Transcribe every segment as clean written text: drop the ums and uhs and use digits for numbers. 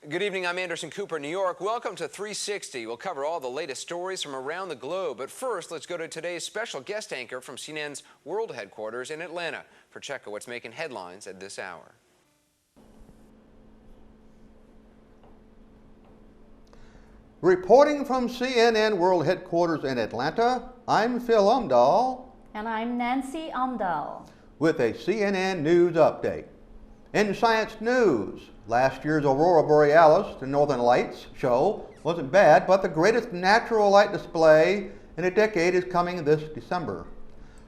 Good evening, I'm Anderson Cooper, New York. Welcome to 360. We'll cover all the latest stories from around the globe. But first, let's go to today's special guest anchor from CNN's World Headquarters in Atlanta for check of what's making headlines at this hour. Reporting from CNN World Headquarters in Atlanta, I'm Phil Umdahl. And I'm Nancy Umdahl. With a CNN News Update. In science news, last year's Aurora Borealis, the Northern Lights show, wasn't bad, but the greatest natural light display in a decade is coming this December.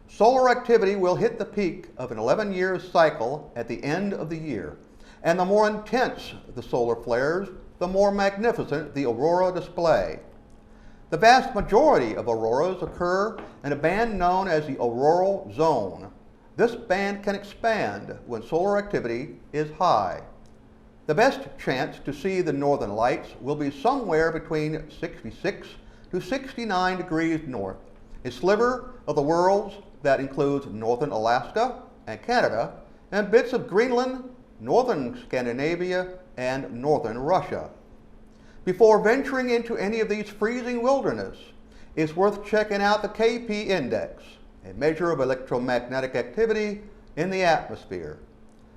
Solar activity will hit the peak of an 11-year cycle at the end of the year. And the more intense the solar flares, the more magnificent the aurora display. The vast majority of auroras occur in a band known as the auroral zone. This band can expand when solar activity is high. The best chance to see the northern lights will be somewhere between 66 to 69 degrees north, a sliver of the world that includes northern Alaska and Canada, and bits of Greenland, northern Scandinavia, and northern Russia. Before venturing into any of these freezing wilderness, it's worth checking out the KP index, a measure of electromagnetic activity in the atmosphere.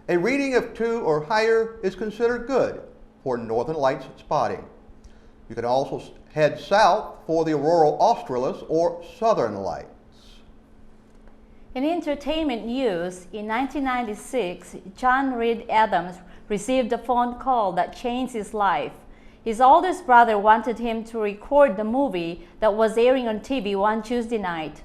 A reading of 2 or higher is considered good for northern lights spotting. You can also head south for the auroral australis or southern lights. In entertainment news, in 1996, John Reed Adams received a phone call that changed his life. His oldest brother wanted him to record the movie that was airing on TV one Tuesday night.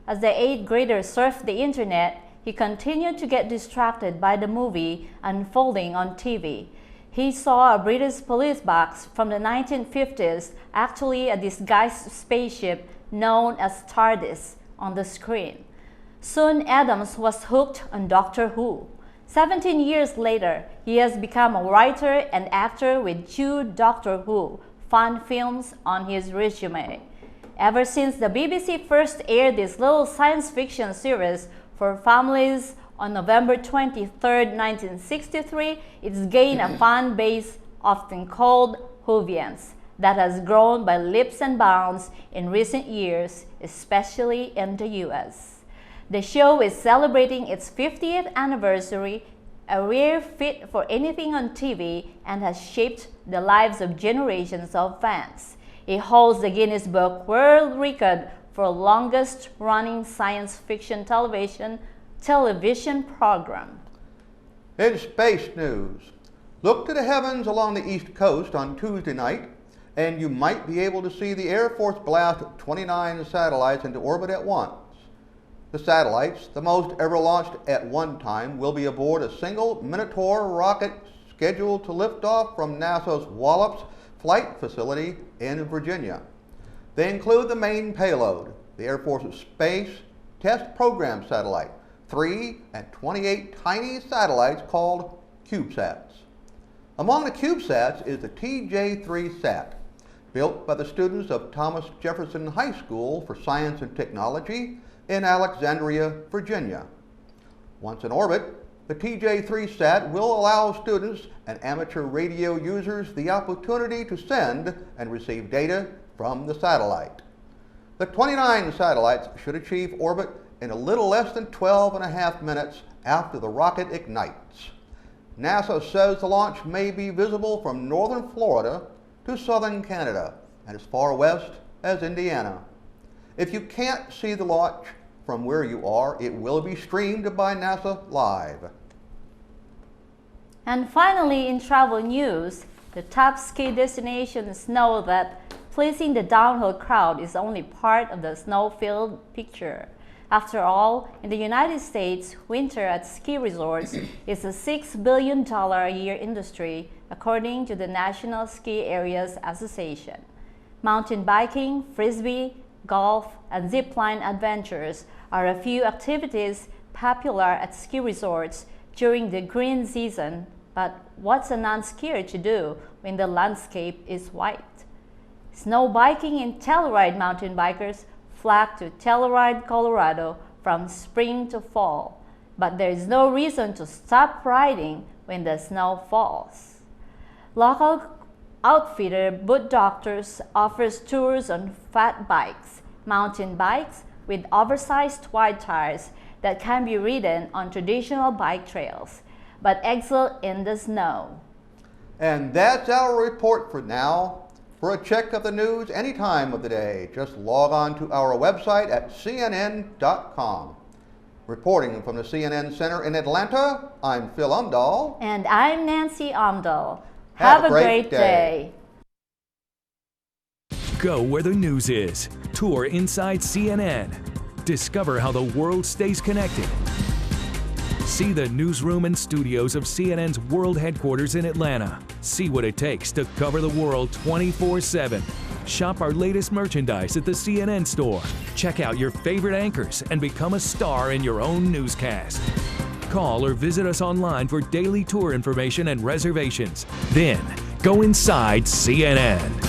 As the 8th grader surfed the internet, he continued to get distracted by the movie unfolding on TV. He saw a British police box from the 1950s, actually a disguised spaceship known as TARDIS, on the screen. Soon Adams was hooked on Doctor Who. 17 years later, he has become a writer and actor with 2 Doctor Who fan films on his resume. Ever since the BBC first aired this little science fiction series for families on November 23, 1963, it's gained a fan base often called Whovians that has grown by leaps and bounds in recent years, especially in the US. The show is celebrating its 50th anniversary, a rare feat for anything on TV, and has shaped the lives of generations of fans. It holds the Guinness Book World Record for longest running science fiction television program. In space news, look to the heavens along the East Coast on Tuesday night, and you might be able to see the Air Force blast 29 satellites into orbit at once. The satellites, the most ever launched at one time, will be aboard a single Minotaur rocket scheduled to lift off from NASA's Wallops Flight Facility in Virginia. They include the main payload, the Air Force's Space Test Program satellite, 3 and 28 tiny satellites called CubeSats. Among the CubeSats is the TJ-3 built by the students of Thomas Jefferson High School for Science and Technology in Alexandria, Virginia. Once in orbit, the TJ-3 will allow students and amateur radio users the opportunity to send and receive data from the satellite. The 29 satellites should achieve orbit in a little less than 12.5 minutes after the rocket ignites. NASA says the launch may be visible from northern Florida to southern Canada and as far west as Indiana. If you can't see the launch from where you are, it will be streamed by NASA Live. And finally, in travel news, the top ski destinations know that pleasing the downhill crowd is only part of the snow-filled picture. After all, in the United States, winter at ski resorts is a $6 billion a year industry, according to the National Ski Areas Association. Mountain biking, frisbee, golf, and zipline adventures are a few activities popular at ski resorts during the green season, but what's a non-skier to do when the landscape is white? Snow biking and Telluride mountain bikers flock to Telluride, Colorado from spring to fall, but there is no reason to stop riding when the snow falls. Local outfitter Boot Doctors offers tours on fat bikes, mountain bikes with oversized wide tires that can be ridden on traditional bike trails, but excel in the snow. And that's our report for now. For a check of the news any time of the day, just log on to our website at cnn.com. Reporting from the CNN Center in Atlanta, I'm Phil Umdahl. And I'm Nancy Umdahl. Have a great day. Go where the news is. Tour inside CNN. Discover how the world stays connected. See the newsroom and studios of CNN's world headquarters in Atlanta. See what it takes to cover the world 24/7. Shop our latest merchandise at the CNN store. Check out your favorite anchors and become a star in your own newscast. Call or visit us online for daily tour information and reservations. Then, go inside CNN.